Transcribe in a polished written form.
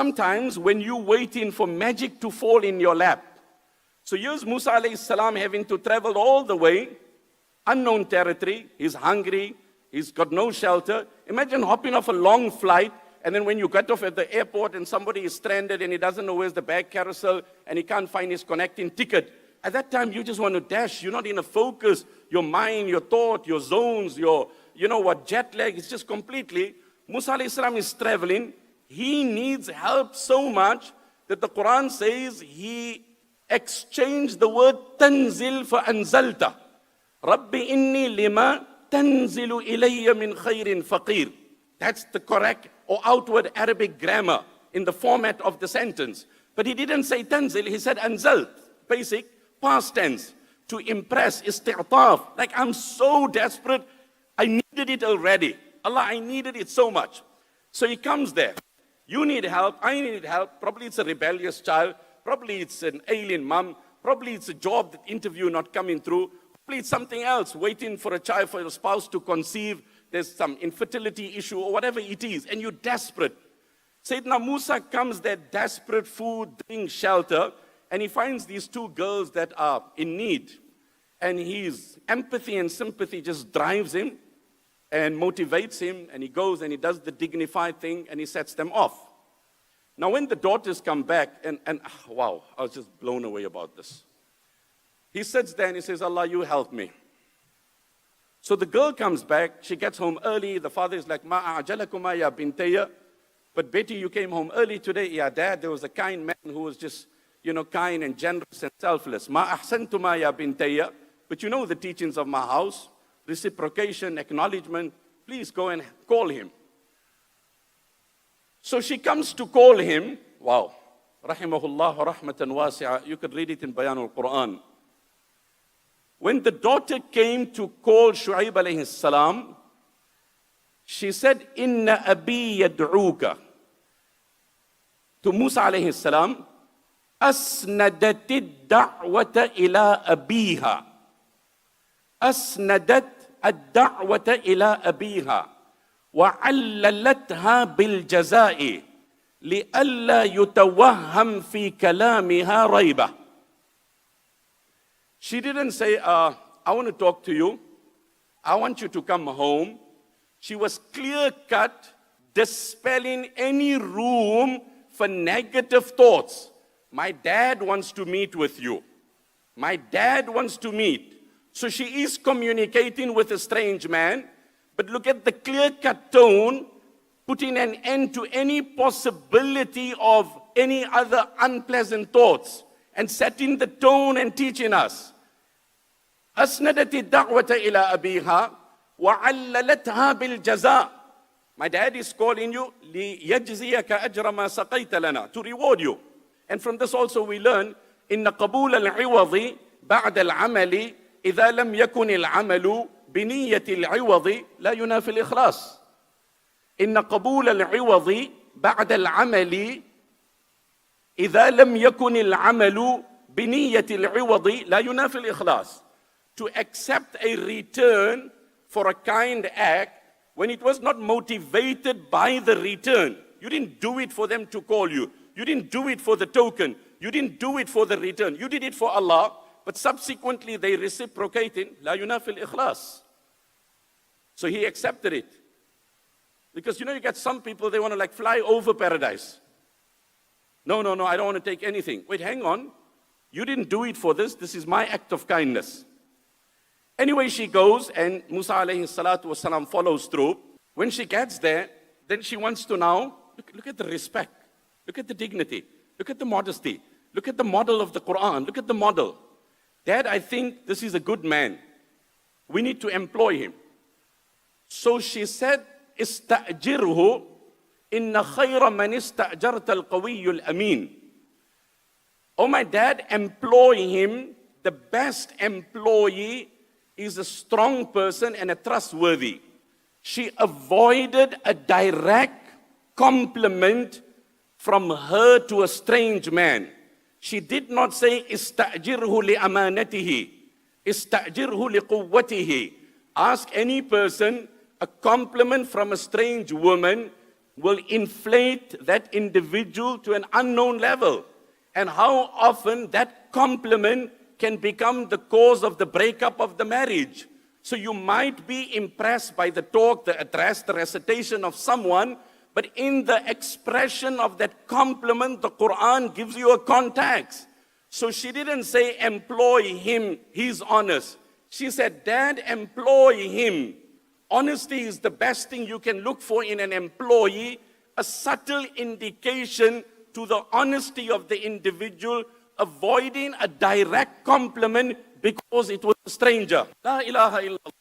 sometimes when you're waiting for magic to fall in your lap. So here's Musa alayhi salam having to travel all the way, unknown territory, he's hungry, he's got no shelter. Imagine hopping off a long flight, and then when you get off at the airport and somebody is stranded and he doesn't know where's the bag carousel and he can't find his connecting ticket. At that time, you just want to dash. You're not in a focus. Your mind, your thought, your zones, your, jet lag. It's just completely. Musa alayhi salam is traveling. He needs help so much that the Qur'an says he exchanged the word tanzil for anzalta. Rabbi inni lima tanzilu ilayya min khairin faqir. That's the correct or outward Arabic grammar in the format of the sentence. But he didn't say tanzil, he said anzalt. Basic past tense. To impress, isti'taf. Like, I'm so desperate, I needed it already. Allah, I needed it so much. So he comes there. You need help, I need help. Probably it's a rebellious child. Probably it's an alien mom. Probably it's a job that interview not coming through. Probably it's something else, waiting for a child, for a spouse to conceive. There's some infertility issue or whatever it is, and you're desperate. Sayyidina Musa comes there desperate, food, drink, shelter, and he finds these two girls that are in need. And his empathy and sympathy just drives him and motivates him, and he goes and he does the dignified thing and he sets them off. Now when the daughters come back, and wow, I was just blown away about this. He sits there and he says, Allah, you help me. So the girl comes back, she gets home early, the father is like, Ma a'jalakuma ya bintaya. But Betty, you came home early today. Yeah, Dad, there was a kind man who was just, kind and generous and selfless. Ma ahsantuma ya bintaya. But you know the teachings of my house, reciprocation, acknowledgement. Please go and call him. So she comes to call him. Wow. Rahimahullah rahmatan wasi'a. You could read it in Bayan al-Qur'an. When the daughter came to call Shu'aib alayhi salam, she said, Inna abi yad'uka. To Musa alayhi salam, asnadat ad-da'wata ila abiha. أسندت الدعوة إلى أبيها وعللتها بالجزاء لئلا يتوهم في كلامها ريبة. She didn't say, I want to talk to you. I want you to come home. She was clear-cut, dispelling any room for negative thoughts. My dad wants to meet with you. My dad wants to meet. So she is communicating with a strange man, but look at the clear-cut tone, putting an end to any possibility of any other unpleasant thoughts, and setting the tone and teaching us. أسندت الدعوة إلى أبيها وعللتها بالجزاء. My dad is calling you ليجزيك أجر ما سقيت لنا, to reward you. And from this also we learn إن قبول العوض بعد العمل إذا لم يكن العمل بنية العوض لا ينافي الإخلاص. إن قبول العوض بعد العمل إذا لم يكن العمل بنية العوض لا ينافي الإخلاص. To accept a return for a kind act when it was not motivated by the return. You didn't do it for them to call you. You didn't do it for the token. You didn't do it for the return. You did it for Allah. But subsequently they reciprocated, la yunafil ikhlas. So he accepted it. Because you get some people, they want to fly over paradise. No, I don't want to take anything. Wait, hang on. You didn't do it for this. This is my act of kindness. Anyway, she goes and Musa alayhi salatu wasalam follows through. When she gets there, then she wants to now, look at the respect. Look at the dignity. Look at the modesty. Look at the model of the Qur'an. Look at the model. Dad, I think this is a good man. We need to employ him. So she said, استأجره إن خير من استأجرت القوي الأمين. Oh my dad, employ him. The best employee is a strong person and a trustworthy. She avoided a direct compliment from her to a strange man. She did not say, istajirhu li amanatihi, istajirhu li quwwatihi. Ask any person a compliment from a strange woman, will inflate that individual to an unknown level. And how often that compliment can become the cause of the breakup of the marriage. So you might be impressed by the talk, the address, the recitation of someone, but in the expression of that compliment, the Qur'an gives you a context. So she didn't say employ him, he's honest. She said, Dad, employ him. Honesty is the best thing you can look for in an employee, a subtle indication to the honesty of the individual, avoiding a direct compliment because it was a stranger. La ilaha illallah.